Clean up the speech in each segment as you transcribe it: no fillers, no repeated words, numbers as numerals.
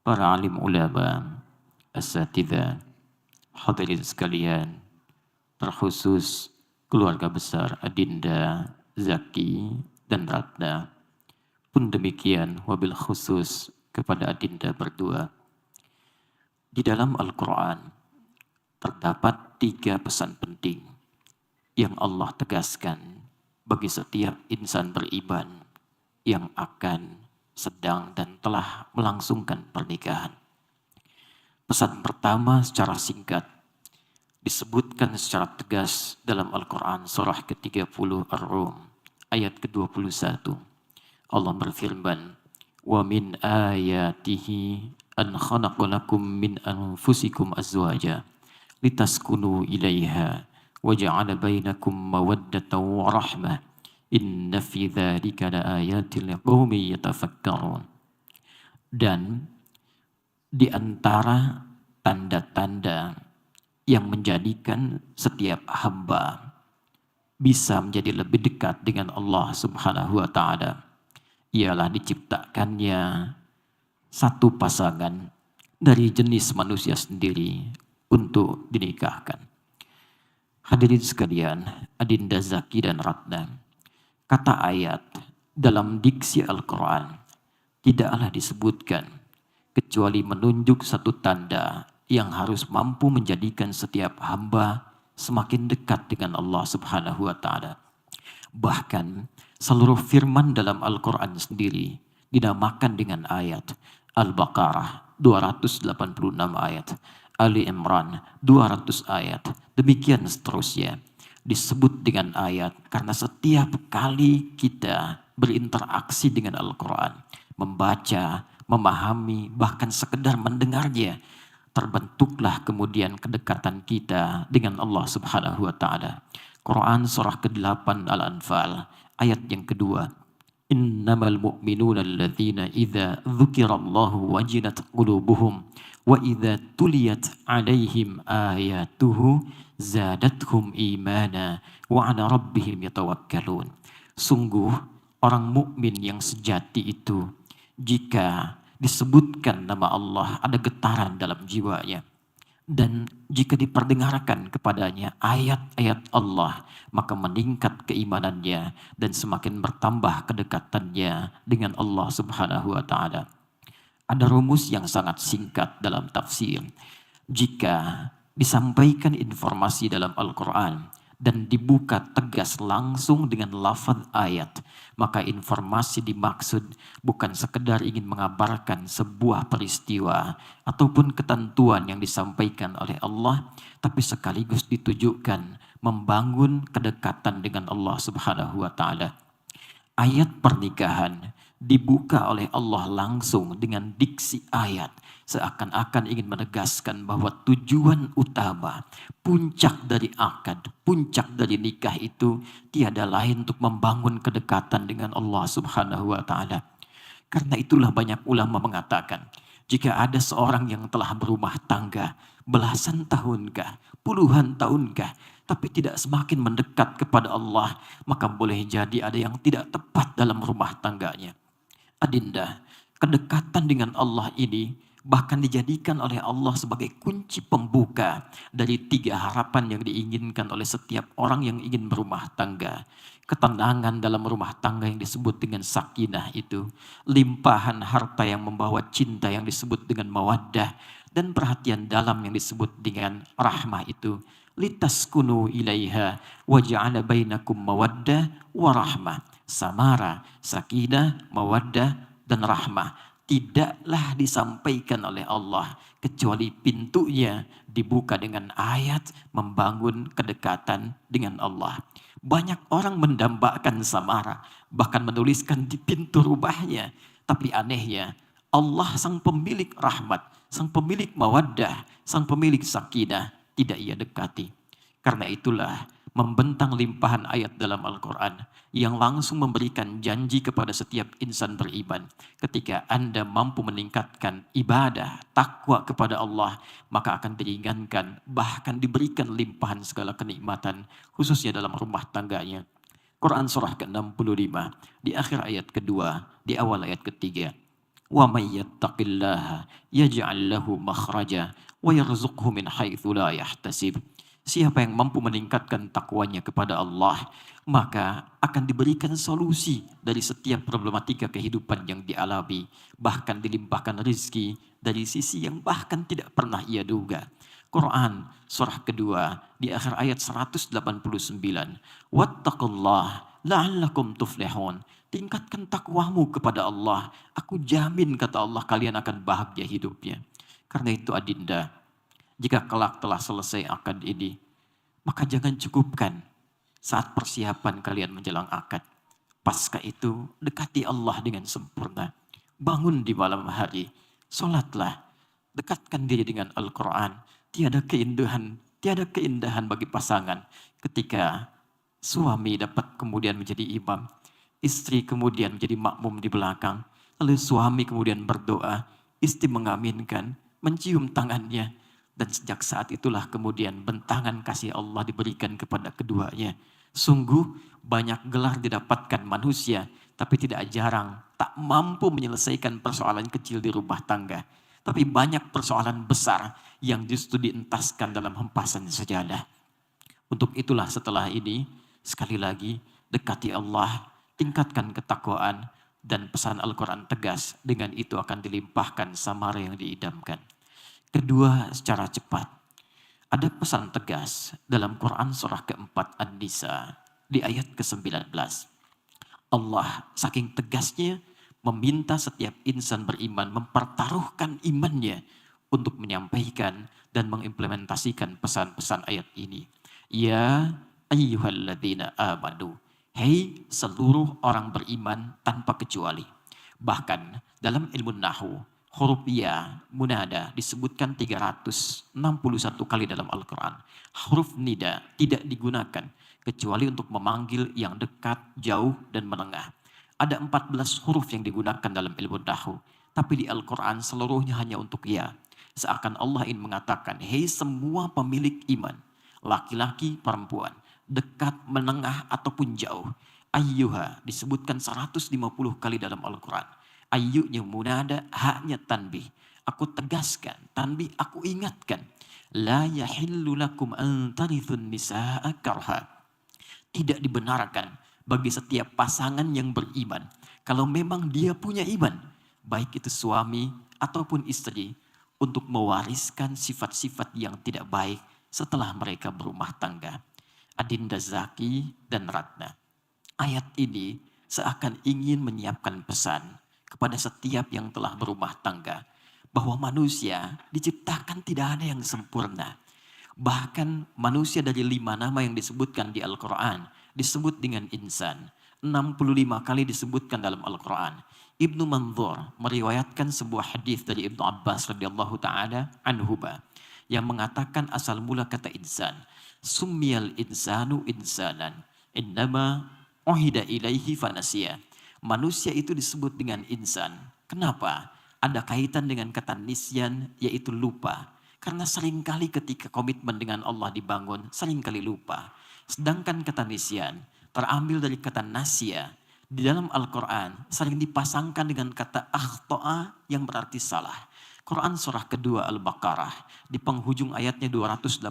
para alim ulama, asatidzah, hadirin sekalian, terkhusus keluarga besar Adinda, Zaki, dan Ratna. Pun demikian wabil khusus kepada Adinda berdua. Di dalam Al-Quran terdapat 3 pesan penting yang Allah tegaskan bagi setiap insan beriman yang akan, sedang, dan telah melangsungkan pernikahan. Pesan pertama secara singkat disebutkan secara tegas dalam Al-Quran surah ke-30 Ar-Rum ayat ke-21. Allah berfirman, "Wa min ayatihi an khalaqalakum min anfusikum azwaja litaskunu ilaiha wa ja'ala bainakum mawaddatan wa rahmah inna fi dzalika laayatin liqaumin yatafakkarun." Dan di antara tanda-tanda yang menjadikan setiap hamba bisa menjadi lebih dekat dengan Allah Subhanahu wa taala ialah diciptakannya satu pasangan dari jenis manusia sendiri untuk dinikahkan. Hadirin sekalian, Adinda Zaki dan Ratna, kata ayat dalam diksi Al-Quran tidaklah disebutkan kecuali menunjuk satu tanda yang harus mampu menjadikan setiap hamba semakin dekat dengan Allah Subhanahu wa taala. Bahkan seluruh firman dalam Al-Quran sendiri dinamakan dengan ayat. Al-Baqarah 286 ayat, Ali Imran 200 ayat, demikian seterusnya. Disebut dengan ayat karena setiap kali kita berinteraksi dengan Al-Quran, membaca, memahami, bahkan sekedar mendengarnya, terbentuklah kemudian kedekatan kita dengan Allah Subhanahu wa taala. Quran surah ke-8 Al-Anfal ayat yang kedua. Innamal mu'minuna alladzina idza dzukirallahu wajilat qulubuhum wa idza tuliyat alaihim ayatuhu zadathum imana wa ala rabbihim yatawakkalun. Sungguh orang mukmin yang sejati itu jika disebutkan nama Allah ada getaran dalam jiwanya. Dan jika diperdengarkan kepadanya ayat-ayat Allah, maka meningkat keimanannya dan semakin bertambah kedekatannya dengan Allah Subhanahu wa taala. Ada rumus yang sangat singkat dalam tafsir. Jika disampaikan informasi dalam Al-Quran dan dibuka tegas langsung dengan lafaz ayat, maka informasi dimaksud bukan sekedar ingin mengabarkan sebuah peristiwa ataupun ketentuan yang disampaikan oleh Allah, tapi sekaligus ditujukan membangun kedekatan dengan Allah Subhanahu wa taala. Ayat pernikahan dibuka oleh Allah langsung dengan diksi ayat, seakan-akan ingin menegaskan bahwa tujuan utama, puncak dari akad, puncak dari nikah itu tiada lain untuk membangun kedekatan dengan Allah Subhanahu wa taala. Karena itulah banyak ulama mengatakan, jika ada seorang yang telah berumah tangga belasan tahunkah, puluhan tahunkah, tapi tidak semakin mendekat kepada Allah, maka boleh jadi ada yang tidak tepat dalam rumah tangganya. Adinda, kedekatan dengan Allah ini bahkan dijadikan oleh Allah sebagai kunci pembuka dari 3 harapan yang diinginkan oleh setiap orang yang ingin berumah tangga. Ketenangan dalam rumah tangga yang disebut dengan sakinah itu, limpahan harta yang membawa cinta yang disebut dengan mawaddah, dan perhatian dalam yang disebut dengan rahmah itu. Litaskunu ilaiha wa ja'ala bainakum mawaddah wa rahmah. Samara, sakinah, mawaddah, dan rahmah tidaklah disampaikan oleh Allah kecuali pintunya dibuka dengan ayat membangun kedekatan dengan Allah. Banyak orang mendambakan samara, bahkan menuliskan di pintu rumahnya. Tapi anehnya, Allah sang pemilik rahmat, sang pemilik mawaddah, sang pemilik sakinah tidak ia dekati. Karena itulah membentang limpahan ayat dalam Al-Quran yang langsung memberikan janji kepada setiap insan beriman. Ketika Anda mampu meningkatkan ibadah, takwa kepada Allah, maka akan diringankan, bahkan diberikan limpahan segala kenikmatan, khususnya dalam rumah tangganya. Quran surah ke-65, di akhir ayat kedua, di awal ayat ketiga. Wa may yattaqillaha yaj'al lahu makhraja wa yarzuqhu min haitsu la yahtasib. Siapa yang mampu meningkatkan takwanya kepada Allah, maka akan diberikan solusi dari setiap problematika kehidupan yang dialami, bahkan dilimpahkan rezeki dari sisi yang bahkan tidak pernah ia duga. Quran surah kedua di akhir ayat 189. Wattaqullah la'allakum tuflihun. Tingkatkan takwamu kepada Allah. Aku jamin kata Allah kalian akan bahagia hidupnya. Karena itu adinda, jika kelak telah selesai akad ini, maka jangan cukupkan saat persiapan kalian menjelang akad. Pasca itu dekati Allah dengan sempurna. Bangun di malam hari, sholatlah, dekatkan diri dengan Al-Quran. Tiada keindahan bagi pasangan ketika suami dapat kemudian menjadi imam, istri kemudian menjadi makmum di belakang, lalu suami kemudian berdoa, istri mengaminkan, mencium tangannya, dan sejak saat itulah kemudian bentangan kasih Allah diberikan kepada keduanya. Sungguh banyak gelar didapatkan manusia, tapi tidak jarang tak mampu menyelesaikan persoalan kecil di rumah tangga. Tapi banyak persoalan besar yang justru dientaskan dalam hempasan sajadah. Untuk itulah setelah ini, sekali lagi, dekati Allah, tingkatkan ketakwaan, dan pesan Al-Quran tegas, dengan itu akan dilimpahkan samara yang diidamkan. Kedua, secara cepat. Ada pesan tegas dalam Quran surah keempat An-Nisa di ayat ke-19. Allah saking tegasnya meminta setiap insan beriman mempertaruhkan imannya untuk menyampaikan dan mengimplementasikan pesan-pesan ayat ini. Ya ayyuhalladzina amanu. Hei seluruh orang beriman tanpa kecuali. Bahkan dalam ilmu nahu, huruf ya, munada disebutkan 361 kali dalam Al-Quran. Huruf nida tidak digunakan kecuali untuk memanggil yang dekat, jauh, dan menengah. Ada 14 huruf yang digunakan dalam ilmu nahu. Tapi di Al-Quran seluruhnya hanya untuk ya. Seakan Allah ingin mengatakan, hei semua pemilik iman, laki-laki, perempuan, dekat, menengah, ataupun jauh. Ayyuha disebutkan 150 kali dalam Al-Quran. Ayyunya munada, haknya tanbih. Aku tegaskan, tanbih aku ingatkan. La yahillu lakum an tarithun nisa'a karha. Tidak dibenarkan bagi setiap pasangan yang beriman. Kalau memang dia punya iman, baik itu suami ataupun istri, untuk mewariskan sifat-sifat yang tidak baik setelah mereka berumah tangga. Adinda Zaki dan Ratna. Ayat ini seakan ingin menyiapkan pesan kepada setiap yang telah berumah tangga, bahwa manusia diciptakan tidak ada yang sempurna. Bahkan manusia dari 5 nama yang disebutkan di Al-Quran disebut dengan insan. 65 kali disebutkan dalam Al-Quran. Ibnu Manzur meriwayatkan sebuah hadis dari Ibnu Abbas radhiyallahu taala anhuma yang mengatakan asal mula kata insan. Summiyal insanu insanan innama uhida ilaihi fanasiya. Manusia itu disebut dengan insan. Kenapa? Ada kaitan dengan kata nisyan, yaitu lupa. Karena seringkali ketika komitmen dengan Allah dibangun, seringkali lupa. Sedangkan kata nisyan terambil dari kata nasya. Di dalam Al-Quran sering dipasangkan dengan kata akhto'a yang berarti salah. Quran surah kedua Al-Baqarah di penghujung ayatnya 286.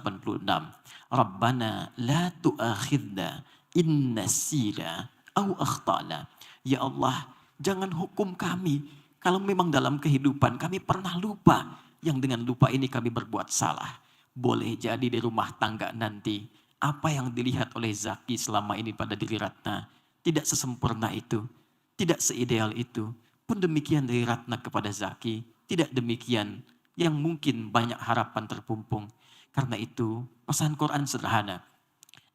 Rabbana la tu'akhidna in nasina au akhtana. Ya Allah, jangan hukum kami kalau memang dalam kehidupan kami pernah lupa, yang dengan lupa ini kami berbuat salah. Boleh jadi di rumah tangga nanti, apa yang dilihat oleh Zaki selama ini pada diri Ratna tidak sesempurna itu, tidak seideal itu. Pun demikian dari Ratna kepada Zaki, tidak demikian yang mungkin banyak harapan terpumpung. Karena itu pesan Quran sederhana.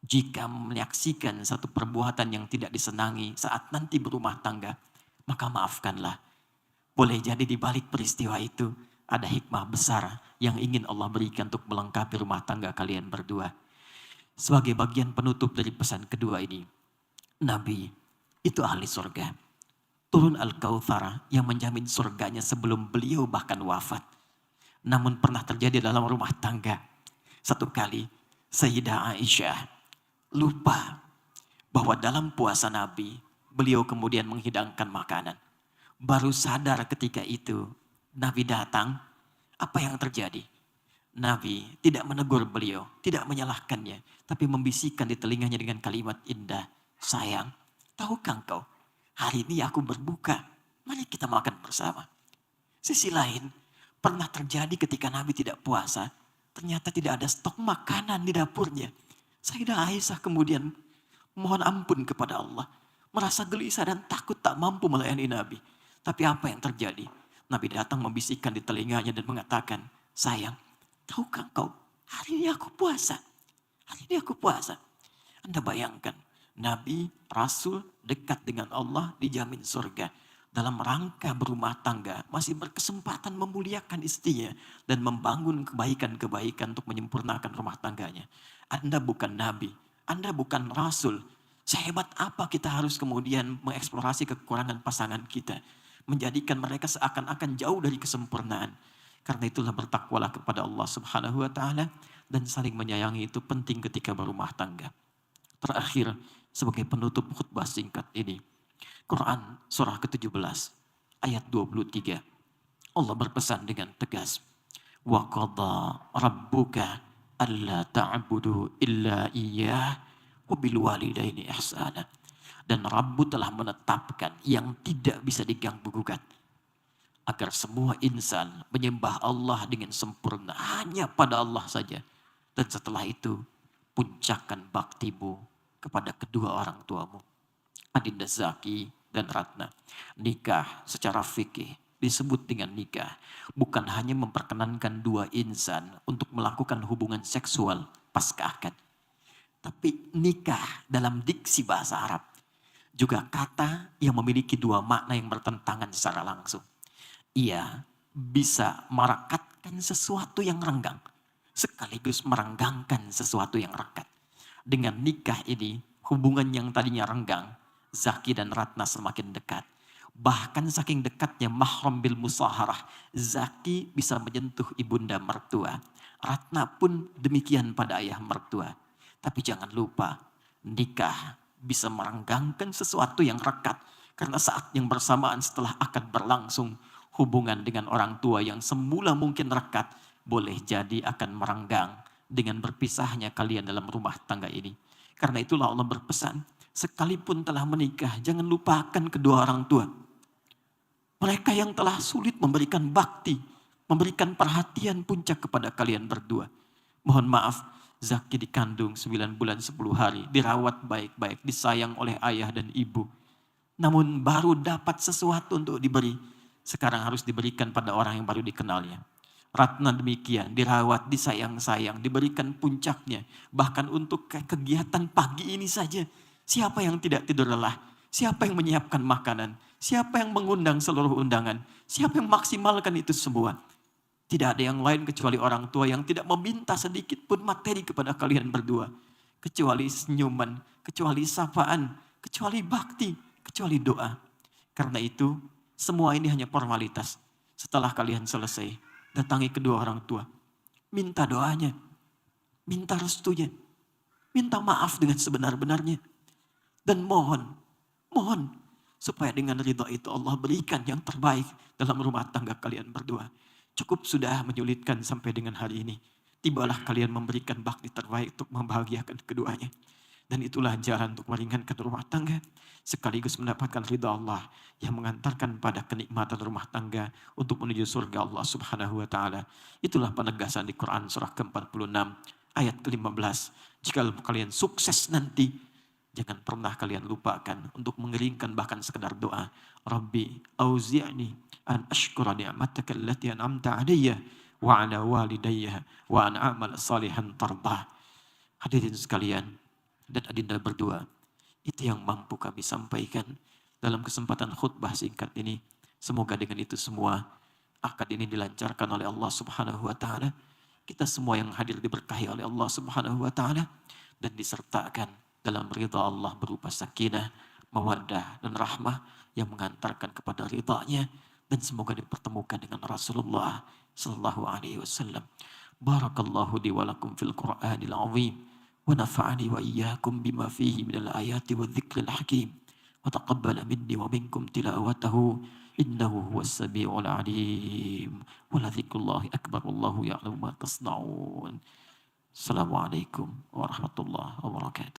Jika menyaksikan satu perbuatan yang tidak disenangi saat nanti berumah tangga, maka maafkanlah. Boleh jadi di balik peristiwa itu ada hikmah besar yang ingin Allah berikan untuk melengkapi rumah tangga kalian berdua. Sebagai bagian penutup dari pesan kedua ini, Nabi itu ahli surga. Turun Al-Kautsar yang menjamin surganya sebelum beliau bahkan wafat. Namun pernah terjadi dalam rumah tangga. Satu kali Sayyidah Aisyah lupa bahwa dalam puasa Nabi, beliau kemudian menghidangkan makanan. Baru sadar ketika itu Nabi datang, apa yang terjadi? Nabi tidak menegur beliau, tidak menyalahkannya, tapi membisikkan di telinganya dengan kalimat indah, sayang, tahukah engkau, hari ini aku berbuka, mari kita makan bersama. Sisi lain, pernah terjadi ketika Nabi tidak puasa, ternyata tidak ada stok makanan di dapurnya. Sayyidah Aisyah kemudian mohon ampun kepada Allah, merasa gelisah dan takut tak mampu melayani Nabi. Tapi apa yang terjadi? Nabi datang membisikkan di telinganya dan mengatakan, sayang, tahukah engkau, hari ini aku puasa. Hari ini aku puasa. Anda bayangkan, Nabi, Rasul dekat dengan Allah dijamin surga. Dalam rangka berumah tangga, masih berkesempatan memuliakan istrinya dan membangun kebaikan-kebaikan untuk menyempurnakan rumah tangganya. Anda bukan Nabi, Anda bukan Rasul. Sehebat apa kita harus kemudian mengeksplorasi kekurangan pasangan kita. Menjadikan mereka seakan-akan jauh dari kesempurnaan. Karena itulah bertakwalah kepada Allah Subhanahu wa Ta'ala dan saling menyayangi itu penting ketika berumah tangga. Terakhir, sebagai penutup khutbah singkat ini, Quran surah ke-17 ayat 23. Allah berpesan dengan tegas, wa qadha rabbuka alla ta'budu illa iyyah wa bil walidaini ihsana. Dan Rabbu telah menetapkan yang tidak bisa diganggu gugat, agar semua insan menyembah Allah dengan sempurna hanya pada Allah saja. Dan setelah itu, puncakkan baktimu kepada kedua orang tuamu. Adinda Zaki dan Ratna. Nikah secara fikih disebut dengan nikah. Bukan hanya memperkenankan dua insan untuk melakukan hubungan seksual pasca akad. Tapi nikah dalam diksi bahasa Arab juga kata yang memiliki dua makna yang bertentangan secara langsung. Ia bisa merekatkan sesuatu yang renggang, sekaligus merenggangkan sesuatu yang rekat. Dengan nikah ini, hubungan yang tadinya renggang, Zaki dan Ratna semakin dekat. Bahkan saking dekatnya mahram bil musaharah, Zaki bisa menyentuh ibunda mertua. Ratna pun demikian pada ayah mertua. Tapi jangan lupa, nikah bisa merenggangkan sesuatu yang rekat. Karena saat yang bersamaan setelah akad berlangsung, hubungan dengan orang tua yang semula mungkin rekat, boleh jadi akan merenggang dengan berpisahnya kalian dalam rumah tangga ini. Karena itulah Allah berpesan, sekalipun telah menikah, jangan lupakan kedua orang tua. Mereka yang telah sulit memberikan bakti, memberikan perhatian puncak kepada kalian berdua. Mohon maaf, Zaki dikandung 9 bulan 10 hari, dirawat baik-baik, disayang oleh ayah dan ibu. Namun baru dapat sesuatu untuk diberi, sekarang harus diberikan pada orang yang baru dikenalnya. Ratna demikian, dirawat, disayang-sayang, diberikan puncaknya. Bahkan untuk kegiatan pagi ini saja, siapa yang tidak tidur lelah? Siapa yang menyiapkan makanan? Siapa yang mengundang seluruh undangan? Siapa yang maksimalkan itu semua? Tidak ada yang lain kecuali orang tua yang tidak meminta sedikit pun materi kepada kalian berdua. Kecuali senyuman, kecuali sapaan, kecuali bakti, kecuali doa. Karena itu, semua ini hanya formalitas. Setelah kalian selesai, datangi kedua orang tua. Minta doanya, minta restunya, minta maaf dengan sebenar-benarnya. Dan mohon supaya dengan ridha itu Allah berikan yang terbaik dalam rumah tangga kalian berdua. Cukup sudah menyulitkan sampai dengan hari ini. Tibalah kalian memberikan bakti terbaik untuk membahagiakan keduanya. Dan itulah jalan untuk meringankan rumah tangga. Sekaligus mendapatkan ridha Allah yang mengantarkan pada kenikmatan rumah tangga untuk menuju surga Allah Subhanahu wa Ta'ala. Itulah penegasan di Quran surah ke-46 ayat ke-15. Jika kalian sukses nanti, jangan pernah kalian lupakan untuk mengeringkan bahkan sekedar doa. Rabbi auzi'ni an ashkura ni'mataka allati an'amta 'alayya wa 'ala walidayya wa an a'mal salihan tardah. Hadirin sekalian dan adinda berdua, itu yang mampu kami sampaikan dalam kesempatan khutbah singkat ini. Semoga dengan itu semua akad ini dilancarkan oleh Allah Subhanahu wa Ta'ala. Kita semua yang hadir diberkahi oleh Allah Subhanahu wa Ta'ala dan disertakan dalam ridha Allah berupa sakinah, mawaddah dan rahmah yang mengantarkan kepada ridha-Nya, dan semoga dipertemukan dengan Rasulullah sallallahu alaihi wasallam. Barakallahu li wa lakum fil Qur'anil azim wa nafa'ani wa iyyakum bima fihi minal ayati wa dzikril hakim. وتقبل مني ومنكم تلاوته إنه هو السميع العليم ولذكر الله أكبر والله يعلم ما تصنعون. السلام عليكم ورحمة الله وبركاته.